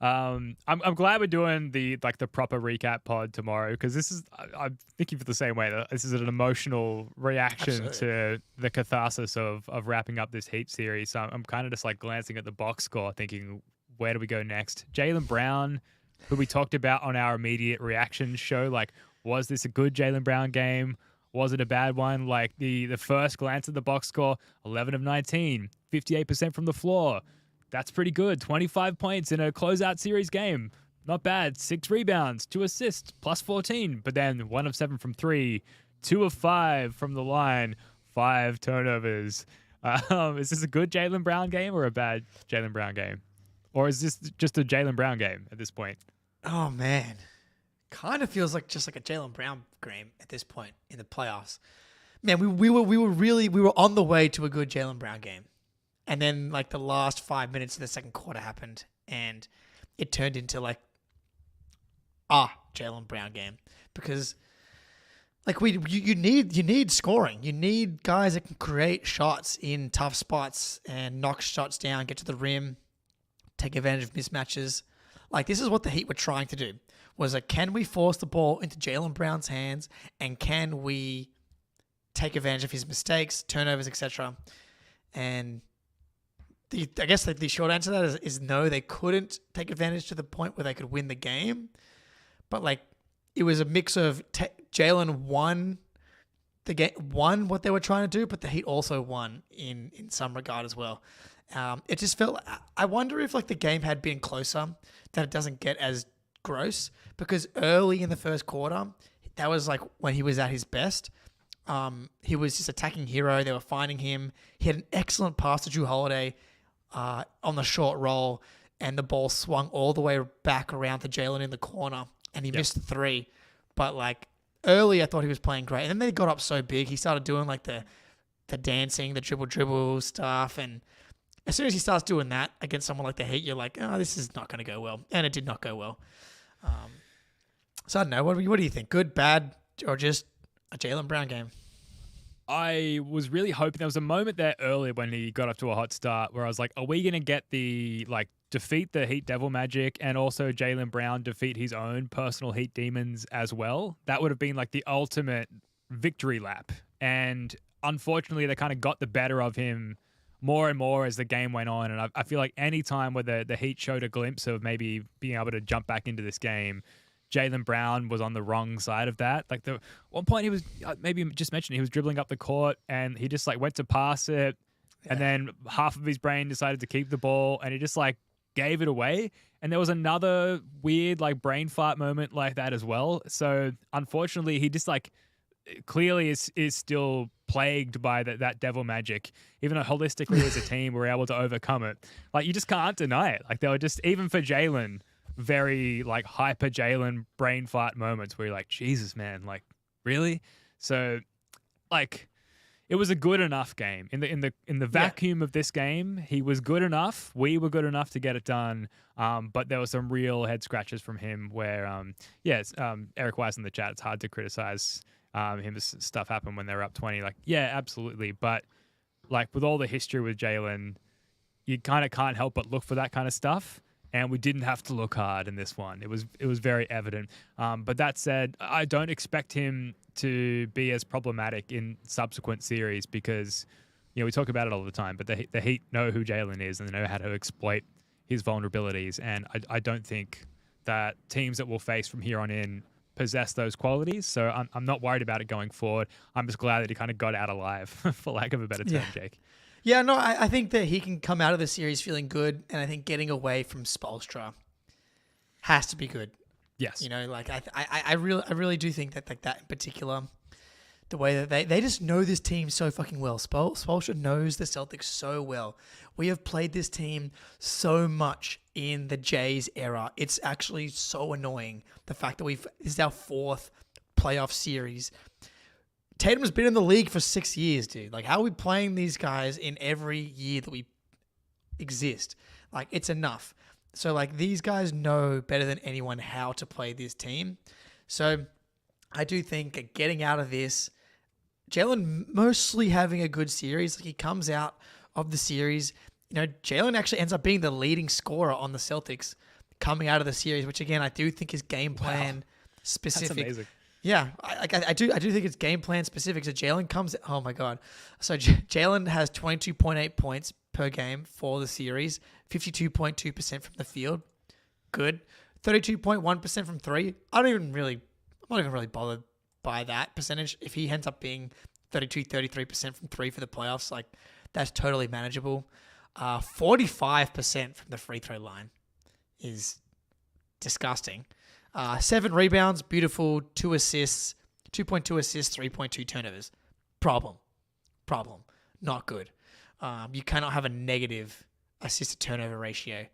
I'm glad we're doing the proper recap pod tomorrow, because I'm thinking for the same way. This is an emotional reaction to the catharsis of wrapping up this Heat series. So I'm kind of just like glancing at the box score, thinking, where do we go next? Jaylen Brown, who we talked about on our immediate reaction show, like, was this a good Jaylen Brown game? Was it a bad one? Like the first glance at the box score, 11 of 19, 58% from the floor. That's pretty good. 25 points in a closeout series game. Not bad. 6 rebounds, 2 assists, plus 14. But then 1 of 7 from 3, 2 of 5 from the line, 5 turnovers. Is this a good Jaylen Brown game or a bad Jaylen Brown game? Or is this just a Jaylen Brown game at this point? Oh, man. Kind of feels like just like a Jaylen Brown game at this point in the playoffs. Man, we were on the way to a good Jaylen Brown game. And then like the last 5 minutes of the second quarter happened, and it turned into like Jaylen Brown game, because like you need scoring. You need guys that can create shots in tough spots and knock shots down, get to the rim, take advantage of mismatches. Like, this is what the Heat were trying to do. Was like, can we force the ball into Jaylen Brown's hands, and can we take advantage of his mistakes, turnovers, etc. And I guess the short answer to that is no, they couldn't take advantage to the point where they could win the game. But like, it was a mix of Jaylen won what they were trying to do, but the Heat also won in some regard as well. It just felt, I wonder if like the game had been closer, that it doesn't get as gross, because early in the first quarter, that was like when he was at his best. He was just attacking Herro. They were finding him. He had an excellent pass to Jrue Holiday on the short roll, and the ball swung all the way back around to Jaylen in the corner, and he missed the three. But like early, I thought he was playing great, and then they got up so big, he started doing like the dancing, the dribble stuff, and as soon as he starts doing that against someone like the Heat, you're like, oh, this is not going to go well, and it did not go well. So I don't know. What do you think? Good, bad, or just a Jaylen Brown game? I was really hoping there was a moment there earlier when he got up to a hot start where I was like, are we going to get the defeat the Heat Devil Magic and also Jaylen Brown defeat his own personal Heat demons as well? That would have been like the ultimate victory lap. And unfortunately, they kind of got the better of him more and more as the game went on. And I feel like any time where the Heat showed a glimpse of maybe being able to jump back into this game, Jaylen Brown was on the wrong side of that. Like, the one point he was, maybe just mentioned, he was dribbling up the court and he just like went to pass it, and then half of his brain decided to keep the ball and he just like gave it away. And there was another weird like brain fart moment like that as well. So unfortunately, he just like clearly is still plagued by that devil magic, even though holistically as a team we're able to overcome it. Like, you just can't deny it. Like, they were just, even for Jaylen, very like hyper Jaylen brain fart moments where you're like, Jesus, man, like, really? So like, it was a good enough game in the vacuum of this game. He was good enough. We were good enough to get it done. But there were some real head scratches from him where, Eric Weiss in the chat, it's hard to criticize him as stuff happened when they were up 20. Like, yeah, absolutely. But like, with all the history with Jaylen, you kind of can't help but look for that kind of stuff. And we didn't have to look hard in this one. It was very evident. But that said, I don't expect him to be as problematic in subsequent series because, you know, we talk about it all the time, but the Heat know who Jaylen is and they know how to exploit his vulnerabilities. And I don't think that teams that we'll face from here on in possess those qualities. So I'm not worried about it going forward. I'm just glad that he kind of got out alive, for lack of a better term, Jake. Yeah, no, I think that he can come out of the series feeling good, and I think getting away from Spoelstra has to be good. Yes. You know, like I really do think that, like, that in particular, the way that they just know this team so fucking well. Spoelstra knows the Celtics so well. We have played this team so much in the Jays era. It's actually so annoying, the fact that this is our fourth playoff series. Tatum's been in the league for 6 years, dude. Like, how are we playing these guys in every year that we exist? Like, it's enough. So, like, these guys know better than anyone how to play this team. So, I do think getting out of this, Jaylen mostly having a good series. Like, he comes out of the series. You know, Jaylen actually ends up being the leading scorer on the Celtics coming out of the series, which, again, I do think is game plan specific. That's amazing. Yeah, I do think it's game plan specific. So Jaylen comes, oh my God. So Jaylen has 22.8 points per game for the series, 52.2% from the field. Good. 32.1% from three. I'm not even really bothered by that percentage. If he ends up being 33% from three for the playoffs, like, that's totally manageable. 45% from the free throw line is disgusting. 7 rebounds, beautiful. 2 assists, 2.2 assists, 3.2 turnovers. Problem. Not good. You cannot have a negative assist to turnover ratio.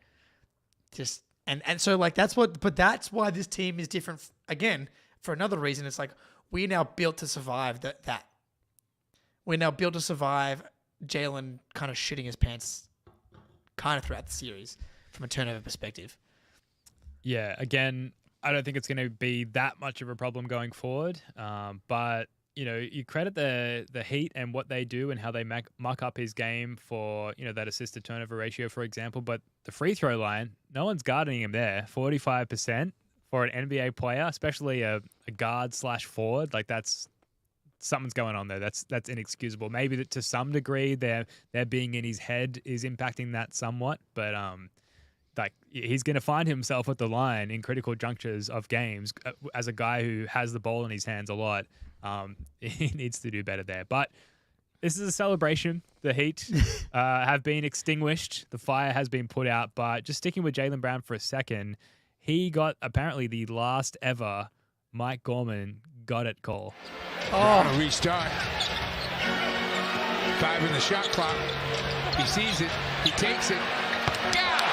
Just and so, like, that's why this team is different. Again, for another reason, it's like we're now built to survive that. We're now built to survive Jaylen kind of shitting his pants kind of throughout the series from a turnover perspective. Yeah, again, I don't think it's going to be that much of a problem going forward. But, you credit the Heat and what they do and how they muck up his game for, that assist to turnover ratio, for example. But the free throw line, no one's guarding him there. 45% for an NBA player, especially a guard/forward. Like, that's something's going on there. That's inexcusable. Maybe that to some degree their being in his head is impacting that somewhat, but like he's going to find himself at the line in critical junctures of games as a guy who has the ball in his hands a lot. He needs to do better there. But this is a celebration. The Heat have been extinguished. The fire has been put out. But just sticking with Jaylen Brown for a second, he got apparently the last ever Mike Gorman got it call. Oh, a restart. 5 in the shot clock. He sees it. He takes it. Got it!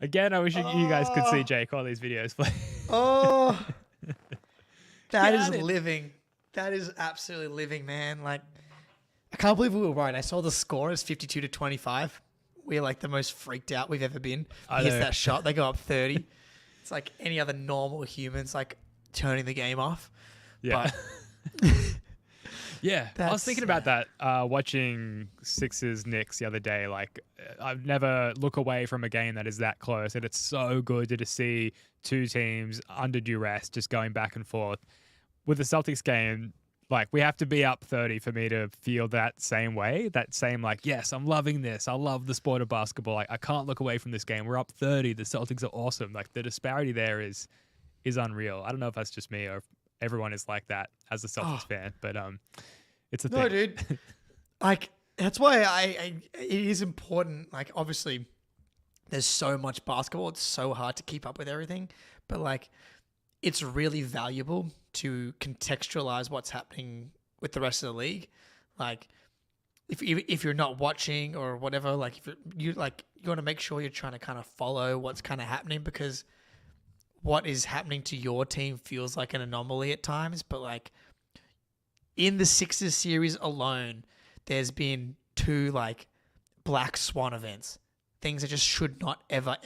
Again, I wish you guys could see Jake all these videos play. Oh, that is living. That is absolutely living, man. Like, I can't believe we were right. I saw the score as 52-25. We're like the most freaked out we've ever been. He hits that shot. They go up 30. It's like any other normal humans, like turning the game off. Yeah. But yeah. I was thinking about that watching Sixers Knicks the other day. Like, I've never look away from a game that is that close. And it's so good to see two teams under duress just going back and forth. With the Celtics game, like, we have to be up 30 for me to feel that same way. That same, like, yes, I'm loving this. I love the sport of basketball. Like, I can't look away from this game. We're up 30. The Celtics are awesome. Like, the disparity there is unreal. I don't know if that's just me or if everyone is like that as a Celtics fan, but it's a thing. No, dude. Like, that's why it is important. Like, obviously, there's so much basketball. It's so hard to keep up with everything. But, like, it's really valuable to contextualize what's happening with the rest of the league. Like, if you're not watching or whatever, like, if you want to make sure you're trying to kind of follow what's kind of happening, because what is happening to your team feels like an anomaly at times. But, like, in the Sixers series alone, there's been 2 like black swan events, things that just should not ever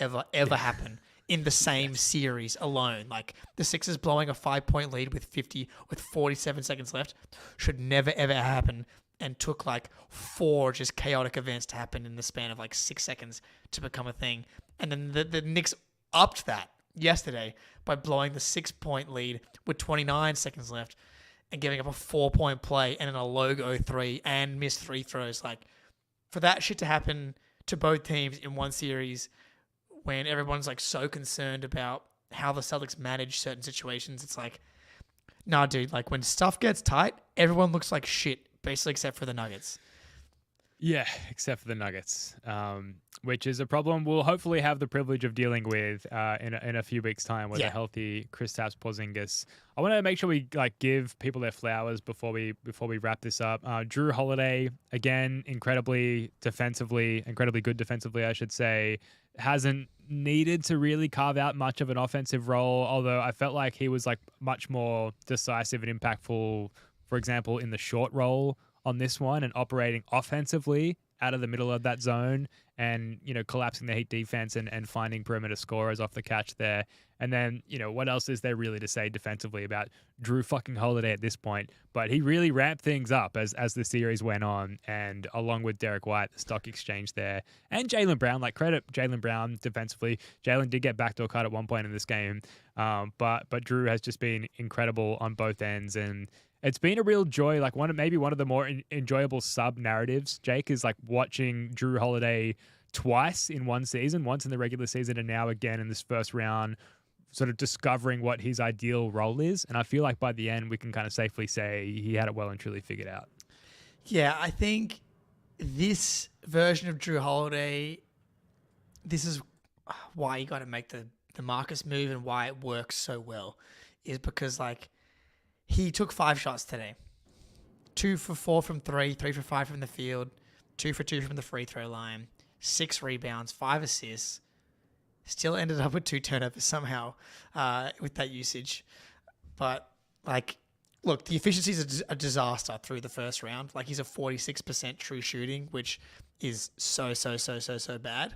happen in the same series alone. Like, the Sixers blowing a 5-point lead with 47 seconds left should never ever happen, and took like 4 just chaotic events to happen in the span of like 6 seconds to become a thing. And then the Knicks upped that yesterday by blowing the 6-point lead with 29 seconds left and giving up a 4-point play and then a logo 3 and missed free throws. Like, for that shit to happen to both teams in one series, when everyone's like so concerned about how the Celtics manage certain situations, it's like, nah, dude, like, when stuff gets tight, everyone looks like shit, basically, except for the Nuggets. Yeah, except for the Nuggets, which is a problem we'll hopefully have the privilege of dealing with in a few weeks' time with a healthy Kristaps Porzingis. I want to make sure we like give people their flowers before we wrap this up. Jrue Holiday, again, incredibly good defensively, I should say. Hasn't needed to really carve out much of an offensive role, although I felt like he was like much more decisive and impactful, for example, in the short roll on this one and operating offensively out of the middle of that zone and, collapsing the Heat defense and finding perimeter scorers off the catch there. And then, what else is there really to say defensively about Jrue fucking Holiday at this point? But he really ramped things up as the series went on, and along with Derrick White, the stock exchange there. And Jaylen Brown, like, credit Jaylen Brown defensively. Jaylen did get backdoor cut at one point in this game, but Jrue has just been incredible on both ends, and it's been a real joy. Like, maybe one of the more enjoyable sub-narratives, Jake, is like watching Jrue Holiday twice in one season, once in the regular season and now again in this first round, sort of discovering what his ideal role is. And I feel like by the end, we can kind of safely say he had it well and truly figured out. Yeah, I think this version of Jrue Holiday, this is why you got to make the Marcus move and why it works so well, is because, like, he took 5 shots today. 2 for 4 from 3, 3 for 5 from the field, 2 for 2 from the free throw line, 6 rebounds, 5 assists. Still ended up with 2 turnovers somehow with that usage. But like, look, the efficiency is a disaster through the first round. Like, he's a 46% true shooting, which is so bad.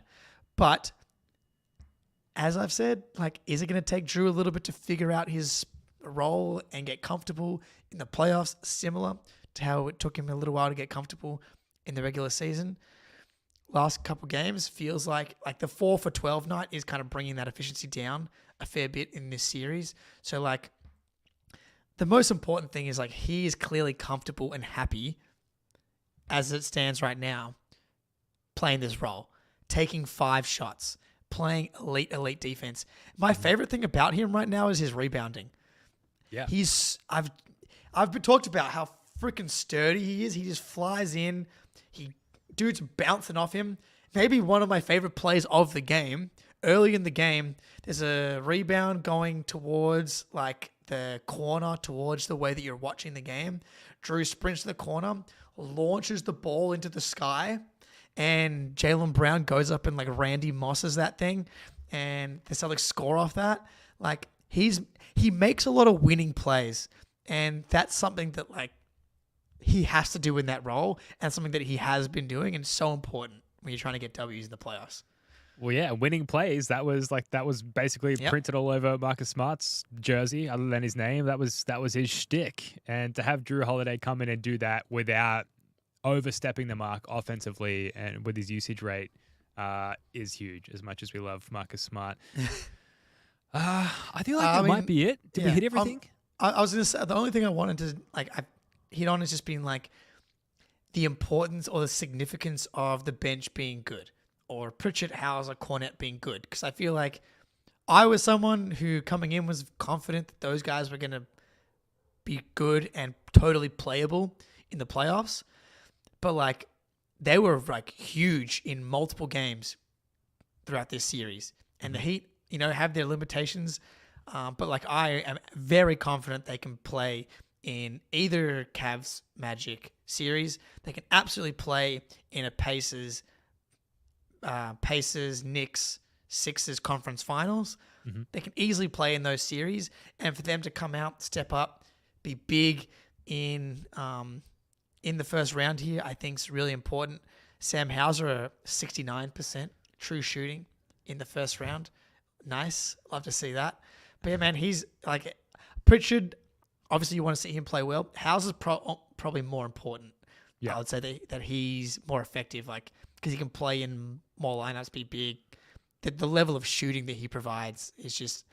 But as I've said, like, is it going to take Jrue a little bit to figure out his role and get comfortable in the playoffs, similar to how it took him a little while to get comfortable in the regular season? Last couple games feels like the 4 for 12 night is kind of bringing that efficiency down a fair bit in this series. So like, the most important thing is like, he is clearly comfortable and happy as it stands right now, playing this role, taking 5 shots, playing elite defense. My favorite thing about him right now is his rebounding. Yeah. I've been talked about how freaking sturdy he is. He just flies in. Dude's bouncing off him. Maybe one of my favorite plays of the game. Early in the game, there's a rebound going towards like the corner, towards the way that you're watching the game. Jrue sprints to the corner, launches the ball into the sky, and Jaylen Brown goes up and like Randy Mosses that thing, and the Celtics score off that. Like, he makes a lot of winning plays, and that's something that like he has to do in that role, and something that he has been doing, and so important when you're trying to get W's in the playoffs. Well, yeah, winning plays. That was basically printed all over Marcus Smart's jersey, other than his name. That was his shtick. And to have Jrue Holiday come in and do that without overstepping the mark offensively and with his usage rate is huge. As much as we love Marcus Smart, I feel like that might be it. Did we hit everything? I was gonna say the only thing I wanted to I hit on is just being like the importance or the significance of the bench being good, or Pritchard, Hauser, Cornette being good. Because I feel like I was someone who coming in was confident that those guys were going to be good and totally playable in the playoffs. But like, they were like huge in multiple games throughout this series. And the Heat, have their limitations. But like, I am very confident they can play in either Cavs Magic series. They can absolutely play in a Pacers, Knicks, Sixers conference finals. Mm-hmm. They can easily play in those series, and for them to come out, step up, be big in the first round here, I think is really important. Sam Hauser, 69% true shooting in the first round. Nice. Love to see that. But yeah, man, he's like Pritchard. Obviously, you want to see him play well. Hauser's probably more important. Yeah. I would say that he's more effective, like, because he can play in more lineups, be big. The level of shooting that he provides is just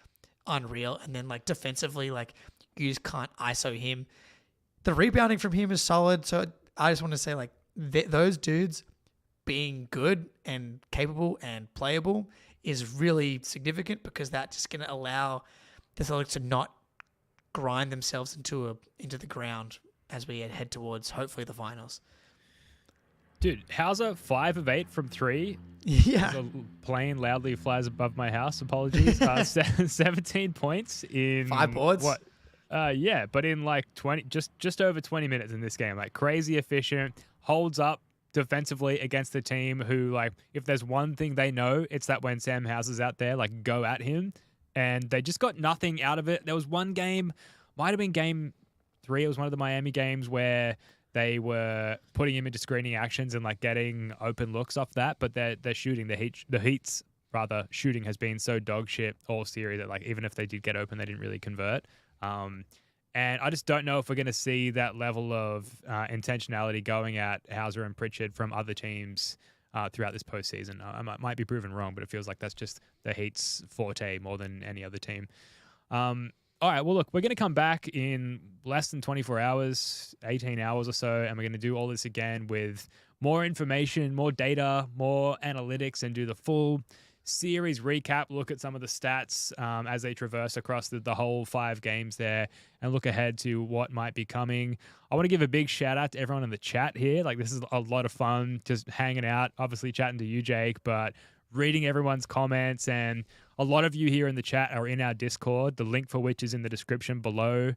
unreal. And then, like, defensively, like, you just can't ISO him. The rebounding from him is solid. So I just want to say, like, those dudes being good and capable and playable is really significant, because that's just going to allow the Celtics to not grind themselves into the ground as we head towards hopefully the finals. Dude, Hauser 5 of 8 from 3. Yeah, The plane loudly flies above my house. Apologies. 17 points in 5 boards. What? Yeah, but in like 20, just over 20 minutes in this game. Like, crazy efficient, holds up defensively against the team who, like, if there's one thing they know, it's that when Sam Hauser's out there, like, go at him. And they just got nothing out of it. There was one game, might have been game 3. It was one of the Miami games where they were putting him into screening actions and like getting open looks off that. But they're shooting, the Heat's shooting has been so dog shit all series that, like, even if they did get open, they didn't really convert. And I just don't know if we're going to see that level of intentionality going at Hauser and Pritchard from other teams throughout this postseason. I might be proven wrong, but it feels like that's just the Heat's forte more than any other team. All right, well, look, we're going to come back in less than 24 hours, 18 hours or so, and we're going to do all this again with more information, more data, more analytics, and do the full series recap, look at some of the stats as they traverse across the whole 5 games there, and look ahead to what might be coming. I want to give a big shout out to everyone in the chat here. Like, this is a lot of fun, just hanging out, obviously chatting to you, Jake, but reading everyone's comments. And a lot of you here in the chat are in our Discord, the link for which is in the description below.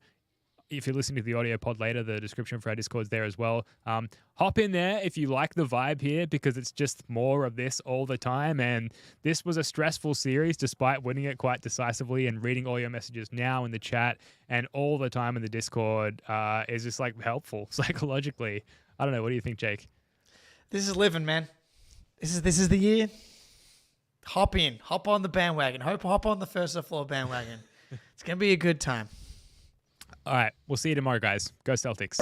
if you're listening to the audio pod later, the description for our Discord's there as well. Hop in there if you like the vibe here, because it's just more of this all the time. And this was a stressful series despite winning it quite decisively, and reading all your messages now in the chat and all the time in the Discord is just like helpful psychologically. I don't know. What do you think, Jake? This is living, man. This is the year. Hop on the bandwagon. Hop on the first of the floor bandwagon. It's going to be a good time. All right. We'll see you tomorrow, guys. Go Celtics.